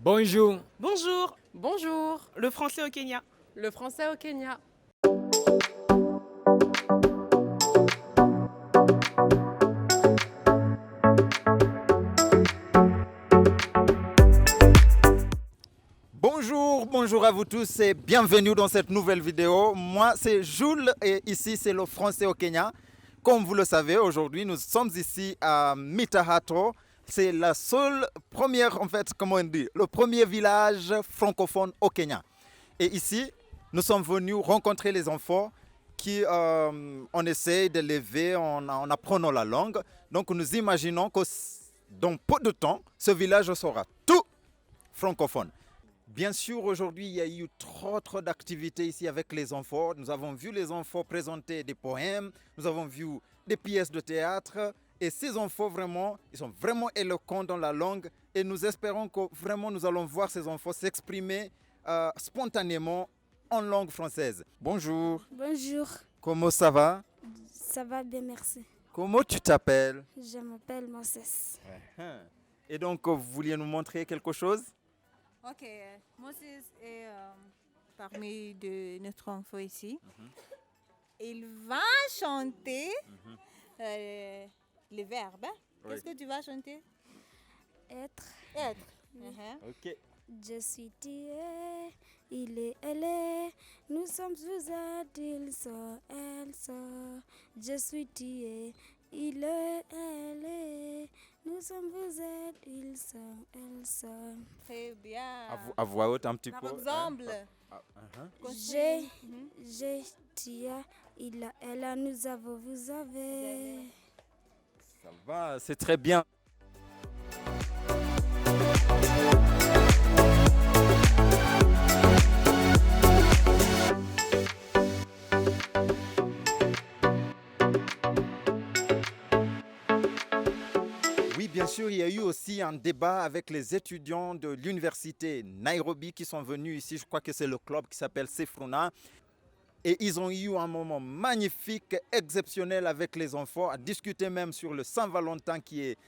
Bonjour. Bonjour, Bonjour. le français au Kenya. le français au Kenya. Bonjour à vous tous et bienvenue dans cette nouvelle vidéo. Moi, c'est Jules et ici, c'est le français au Kenya. Comme vous le savez, aujourd'hui, nous sommes ici à Mitahato. C'est la seule première, en fait, comment on dit, le premier village francophone au Kenya. Et ici, nous sommes venus rencontrer les enfants qui, on essaie de l'élever en apprenant la langue. Donc, nous imaginons que dans peu de temps, ce village sera tout francophone. Bien sûr, aujourd'hui, il y a eu trop d'activités ici avec les enfants. Nous avons vu les enfants présenter des poèmes, nous avons vu des pièces de théâtre. Et ces enfants, vraiment, ils sont vraiment éloquents dans la langue. Et nous espérons que vraiment, nous allons voir ces enfants s'exprimer spontanément en langue française. Bonjour. Bonjour, Comment ça va? ça va bien, merci. Comment tu t'appelles? Je m'appelle Moses. Et donc, vous vouliez nous montrer quelque chose? Ok, Moses est parmi de notre enfant ici. Il va chanter le verbe. Oui. Qu'est-ce que tu vas chanter? Être, Être. Ok. je suis, tu es, il est, elle est, nous sommes, vous êtes, ils sont, elles sont. Je suis, tu es, il est, elle est, nous sommes, vous êtes, ils sont, elles sont. Très bien. À voix haute un petit Par peu. exemple, J'ai, tu as, il a, elle a, nous avons, vous avez. Ça va, c'est très bien. Oui, bien sûr, il y a eu aussi un débat avec les étudiants de l'université Nairobi qui sont venus ici. Je crois que c'est le club qui s'appelle Sefruna. Et ils ont eu un moment magnifique, exceptionnel avec les enfants, à discuter même sur le Saint-Valentin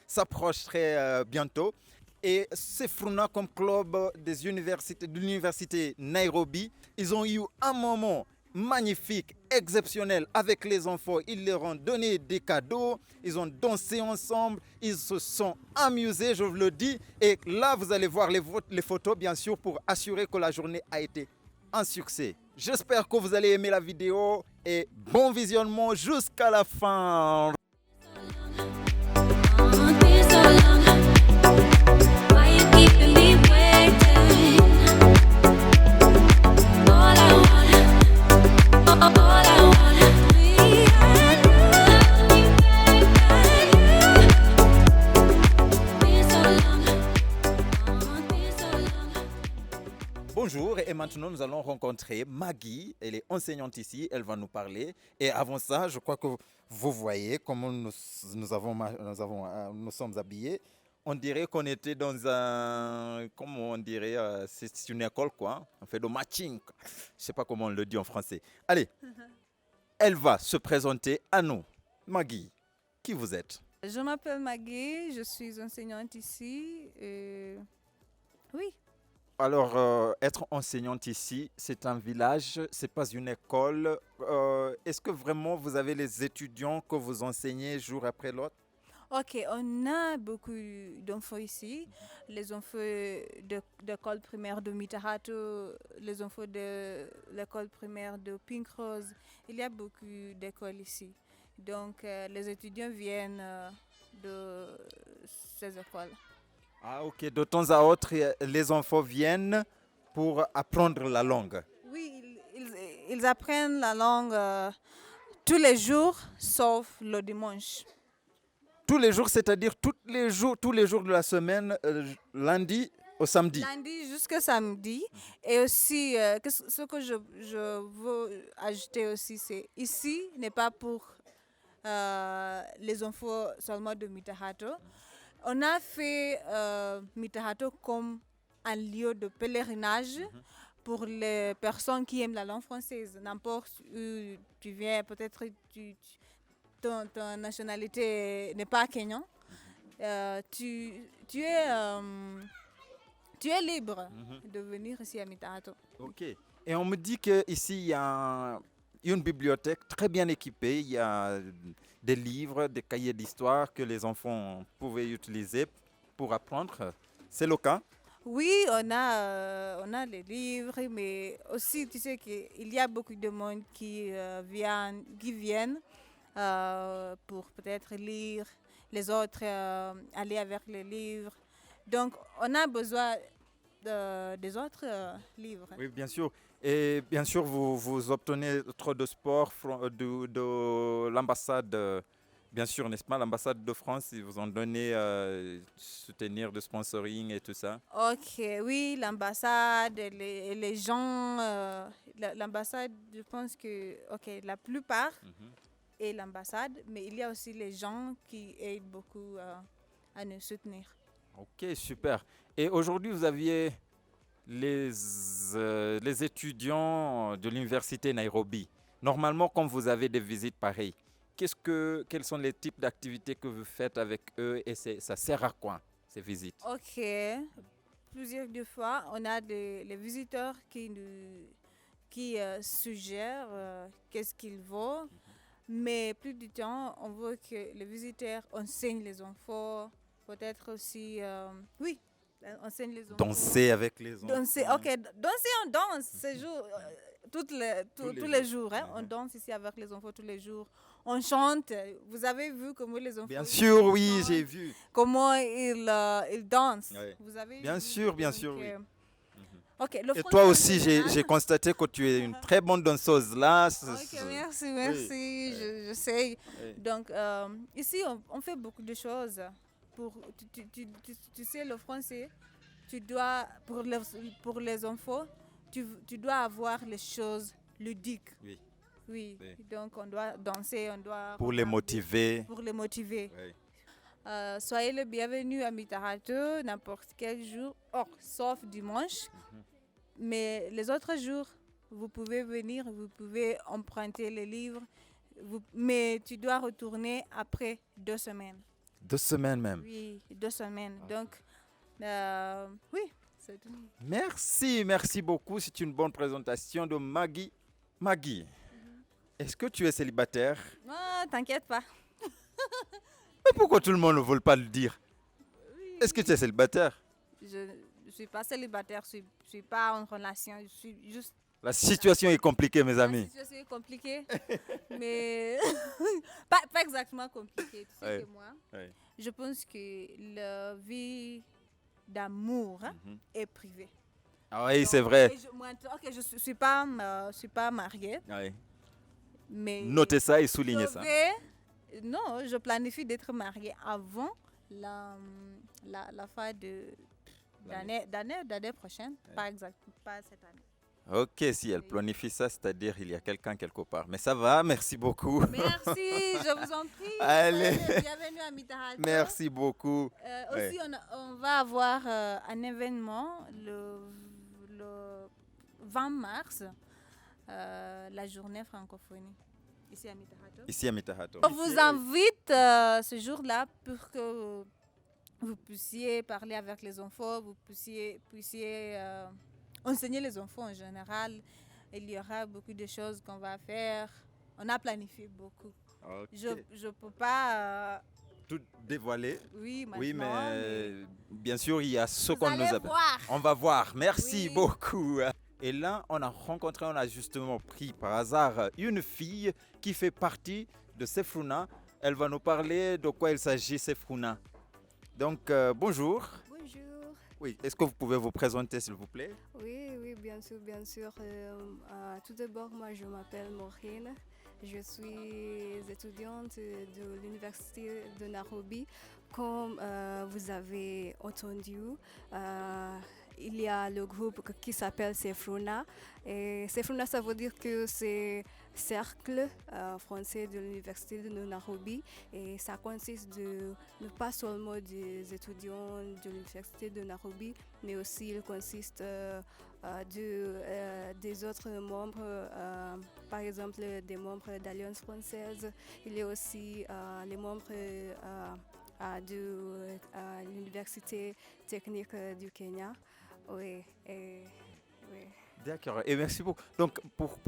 s'approche très bientôt. Et Sefruna, comme club de l'université Nairobi, ils ont eu un moment magnifique, exceptionnel avec les enfants. Ils leur ont donné des cadeaux, ils ont dansé ensemble, ils se sont amusés, je vous le dis. Et là, vous allez voir les photos, bien sûr, pour assurer que la journée a été un succès. J'espère que vous allez aimer la vidéo et bon visionnement jusqu'à la fin. Been so long, why you keeping me waiting? All I want, me and you, been so long, been so long. Bonjour et maintenant nous allons rencontrer Maggie. Elle est enseignante ici, elle va nous parler. Et avant ça, je crois que vous voyez comment nous sommes habillés. On dirait qu'on était dans comment on dirait, c'est une école quoi. On fait de matching. Je ne sais pas comment on le dit en français. Allez, elle va se présenter à nous. Maggie, qui vous êtes? je m'appelle Maggie, je suis enseignante ici. Oui, Alors, être enseignante ici, c'est un village, c'est pas une école. Est-ce que vraiment vous avez les étudiants que vous enseignez jour après l'autre? ok, on a beaucoup d'enfants ici. Les enfants de l'école primaire de Mitahato, les enfants de l'école primaire de Pink Rose. Il y a beaucoup d'écoles ici. Donc, les étudiants viennent de ces écoles. Ah ok, de temps à autre, les enfants viennent pour apprendre la langue. Oui, ils apprennent la langue tous les jours, sauf le dimanche. Tous les jours, c'est-à-dire tous les jours de la semaine, lundi au samedi. Lundi jusqu'à samedi. Et aussi, ce que je veux ajouter aussi, c'est ici n'est pas pour les enfants seulement de Mitahato. On a fait Mitahato comme un lieu de pèlerinage pour les personnes qui aiment la langue française. N'importe où tu viens, peut-être ton nationalité n'est pas kenyan. Tu es tu es libre de venir ici à Mitahato. Ok. Et on me dit qu'ici, il y a une bibliothèque très bien équipée. Il y a des livres, des cahiers d'histoire que les enfants pouvaient utiliser pour apprendre. C'est le cas? Oui, on a les livres, mais aussi, tu sais qu'il y a beaucoup de monde qui viennent pour peut-être lire, les autres aller avec les livres. Donc, on a besoin des autres livres. Oui, bien sûr. Et bien sûr, vous obtenez trop de sport de l'ambassade, bien sûr, n'est-ce pas? L'ambassade de France, ils vous ont donné soutenir de sponsoring et tout ça. Ok, oui, l'ambassade, et les gens, l'ambassade, je pense que, ok, la plupart est l'ambassade, mais il y a aussi les gens qui aident beaucoup à nous soutenir. Ok, super. Et aujourd'hui, vous aviez les étudiants de l'université Nairobi. Normalement, quand vous avez des visites pareilles, quels sont les types d'activités que vous faites avec eux et ça sert à quoi, ces visites? Ok, plusieurs de fois, on a les visiteurs qui suggèrent qu'est-ce qu'il vaut, mais plus du temps, on veut que les visiteurs enseignent les enfants, peut-être aussi, oui, enseignent les enfants. Danser avec les enfants. Danser, ok, danser, on danse ces jours, tous les jours, hein, on danse ici avec les enfants tous les jours. On chante, vous avez vu comment les enfants... Bien sûr, oui, chantent, j'ai vu. comment ils dansent. Ouais. Vous avez Bien vu, sûr, bien donc, sûr, oui. Ok, le Et français toi en aussi, général- j'ai constaté que tu es une très bonne danseuse là. Ok, merci, j'essaie. Oui. Donc, ici, on fait beaucoup de choses. Tu sais, le français, tu dois, pour les enfants, tu dois avoir les choses ludiques. Oui. Oui, Oui. donc on doit danser, on doit... Pour les regarder, motiver. Pour les motiver. Oui. Soyez le bienvenu à Mitahato n'importe quel jour, sauf dimanche. Mais les autres jours, vous pouvez venir, vous pouvez emprunter les livres, mais tu dois retourner après 2 semaines. 2 semaines même. Oui, 2 semaines. Donc, oui, c'est tout. Merci beaucoup. C'est une bonne présentation de Maggie. Maggie, est-ce que tu es célibataire? Non, t'inquiète pas. Mais pourquoi tout le monde ne veut pas le dire? Est-ce que tu es célibataire? Je ne suis pas célibataire, je ne suis pas en relation, je suis juste... La situation est compliquée, mes La amis. situation est compliquée, mais pas exactement compliquée. Tu sais Oui. que moi, Oui. je pense que la vie d'amour est privée. Ah oui, c'est Donc, vrai. et je ne suis pas mariée, Oui. mais Notez ça et soulignez ça. non, je planifie d'être mariée avant la fin d'année prochaine, pas cette année. Ok, si elle planifie ça, c'est-à-dire il y a quelqu'un quelque part. Mais ça va, merci beaucoup. Merci, je vous en prie. Allez. Bienvenue à Mitahato. Merci beaucoup. Aussi, on va avoir un événement le 20 mars, la journée francophonie, ici à Mitahato. Ici à Mitahato. On vous invite ce jour-là pour que vous puissiez parler avec les enfants, vous puissiez enseigner les enfants en général. Il y aura beaucoup de choses qu'on va faire. On a planifié beaucoup. Ok. Je ne peux pas... Tout dévoiler. oui, maintenant. Oui, mais bien sûr, il y a ce vous qu'on nous allez a... voir. On va voir. Merci Oui. beaucoup. Et là, on a justement pris par hasard une fille qui fait partie de Sefruna. Elle va nous parler de quoi il s'agit, Sefruna. Donc, bonjour. Bonjour. Oui, est-ce que vous pouvez vous présenter, s'il vous plaît? Oui, bien sûr, bien sûr. Tout d'abord, moi, je m'appelle Maureen. Je suis étudiante de l'université de Nairobi. Comme vous avez entendu, il y a le groupe qui s'appelle Sefruna. Et Sefruna, ça veut dire que c'est cercle français de l'université de Nairobi. Et ça consiste de pas seulement des étudiants de l'université de Nairobi, mais aussi il consiste des autres membres, par exemple des membres d'Alliance française. Il y a aussi les membres de l'Université technique du Kenya. Oui, oui. D'accord, et merci beaucoup. Donc,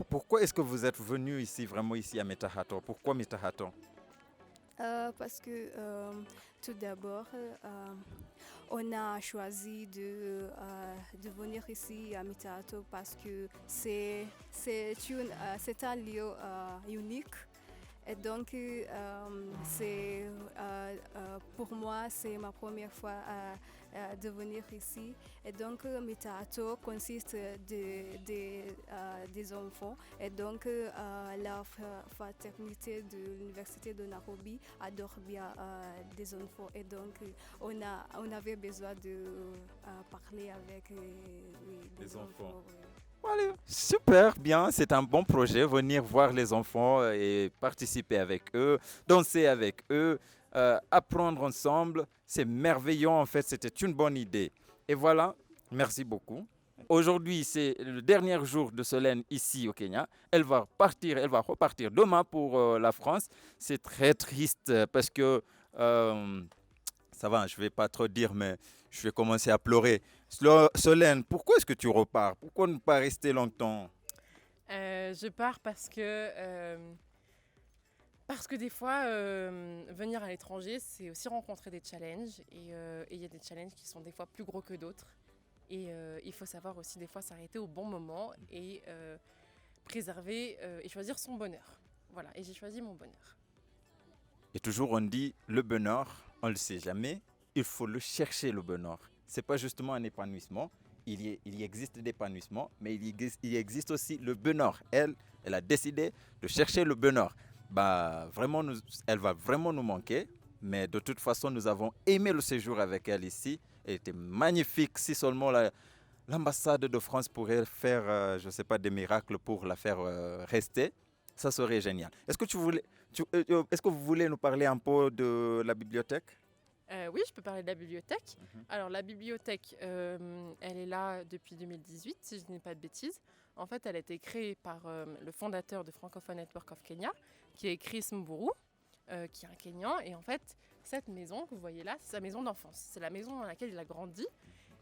pourquoi est-ce que vous êtes venu ici, vraiment ici à Metahato? Pourquoi Metahato? Parce que tout d'abord, on a choisi de venir ici à Mitato parce que c'est un lieu unique. Et donc, pour moi, c'est ma première fois de venir ici. Et donc, Mitato consiste des enfants. Et donc, la fraternité de l'Université de Nairobi adore bien des enfants. Et donc, on avait besoin de parler avec Les des enfants. enfants. Oui. Allez, super bien, c'est un bon projet, venir voir les enfants et participer avec eux, danser avec eux, apprendre ensemble. C'est merveilleux en fait, c'était une bonne idée. Et voilà, merci beaucoup. Aujourd'hui, c'est le dernier jour de Solène ici au Kenya. Elle va repartir demain pour la France. C'est très triste parce que ça va, je ne vais pas trop dire, mais je vais commencer à pleurer. Solène, pourquoi est-ce que tu repars? Pourquoi ne pas rester longtemps? Je pars parce que des fois, venir à l'étranger, c'est aussi rencontrer des challenges. Et il y a des challenges qui sont des fois plus gros que d'autres. Et il faut savoir aussi des fois s'arrêter au bon moment et préserver et choisir son bonheur. Voilà, et j'ai choisi mon bonheur. Et toujours on dit, le bonheur, on ne le sait jamais, il faut le chercher le bonheur. Ce n'est pas justement un épanouissement, il y existe l'épanouissement, mais il existe aussi le bonheur. Elle a décidé de chercher le bonheur. Bah, vraiment, elle va vraiment nous manquer, mais de toute façon, nous avons aimé le séjour avec elle ici. Elle était magnifique. Si seulement l'ambassade de France pourrait faire, je ne sais pas, des miracles pour la faire rester, ça serait génial. Est-ce que vous voulez nous parler un peu de la bibliothèque? Oui, je peux parler de la bibliothèque. Alors, la bibliothèque, elle est là depuis 2018, si je n'ai pas de bêtises. En fait, elle a été créée par le fondateur de Francophone Network of Kenya, qui est Chris Mburu, qui est un Kenyan. Et en fait, cette maison que vous voyez là, c'est sa maison d'enfance. C'est la maison dans laquelle il a grandi.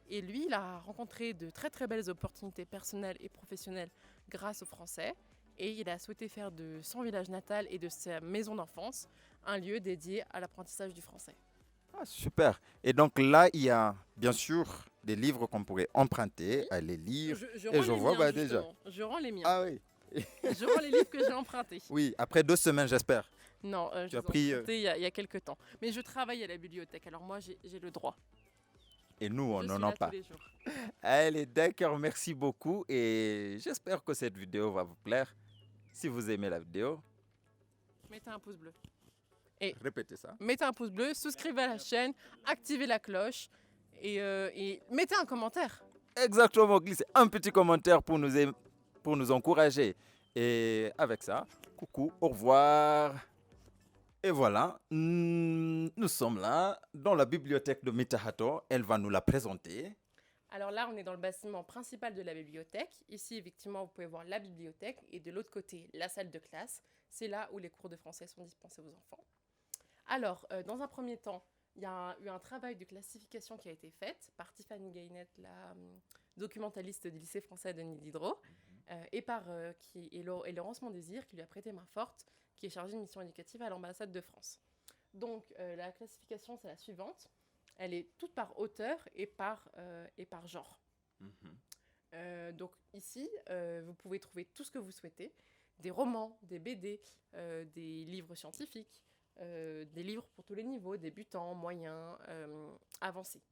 Et lui, il a rencontré de très très belles opportunités personnelles et professionnelles grâce aux Français. Et il a souhaité faire de son village natal et de sa maison d'enfance un lieu dédié à l'apprentissage du français. Ah, super. Et donc là, il y a bien sûr des livres qu'on pourrait emprunter, aller lire. Je Et rends je les vois, miens, bah, déjà. justement. Je rends les miens. Ah oui. Je rends les livres que j'ai empruntés. Oui, après 2 semaines, j'espère. Non, je Tu as les ai pris, empruntés il y a quelques temps. Mais je travaille à la bibliothèque, alors moi j'ai le droit. Et nous, on Je n'en suis a là pas. tous les jours. Allez, d'accord, merci beaucoup. Et j'espère que cette vidéo va vous plaire. Si vous aimez la vidéo, Mettez un pouce bleu. répétez ça. Mettez un pouce bleu, souscrivez à la chaîne, activez la cloche et mettez un commentaire. Exactement, glissez un petit commentaire pour nous encourager. Et avec ça, coucou, au revoir. Et voilà, nous sommes là dans la bibliothèque de Mitahato. Elle va nous la présenter. Alors là, on est dans le bâtiment principal de la bibliothèque. Ici, effectivement, vous pouvez voir la bibliothèque et de l'autre côté, la salle de classe. C'est là où les cours de français sont dispensés aux enfants. Alors, dans un premier temps, il y a eu un travail de classification qui a été fait par Tiffany Gaynette, la documentaliste du lycée français de Diderot, et Laurence Mondésir, qui lui a prêté main forte, qui est chargée de mission éducative à l'ambassade de France. Donc, la classification, c'est la suivante. Elle est toute par auteur et par genre. Donc ici, vous pouvez trouver tout ce que vous souhaitez. Des romans, des BD, des livres scientifiques, des livres pour tous les niveaux, débutants, moyens, avancés.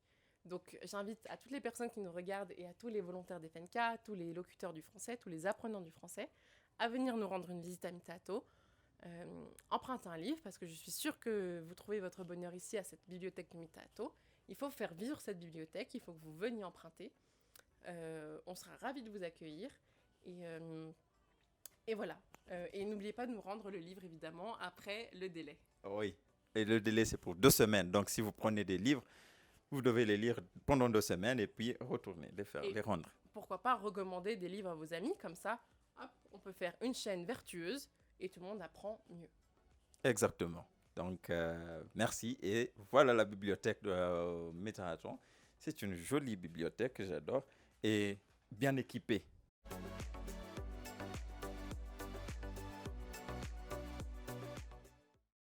Donc j'invite à toutes les personnes qui nous regardent et à tous les volontaires des FNK, tous les locuteurs du français, tous les apprenants du français, à venir nous rendre une visite à Mitahato. Empruntez un livre parce que je suis sûre que vous trouvez votre bonheur ici à cette bibliothèque de Mitahato. Il faut faire vivre cette bibliothèque, il faut que vous veniez emprunter. On sera ravis de vous accueillir et voilà. Et n'oubliez pas de nous rendre le livre évidemment après le délai. Oui, et le délai c'est pour 2 semaines. Donc si vous prenez des livres, vous devez les lire pendant 2 semaines et puis retourner, les rendre. Pourquoi pas recommander des livres à vos amis, comme ça, hop, on peut faire une chaîne vertueuse et tout le monde apprend mieux. Exactement. Donc, merci. Et voilà la bibliothèque de Mitahato. C'est une jolie bibliothèque, j'adore, et bien équipée.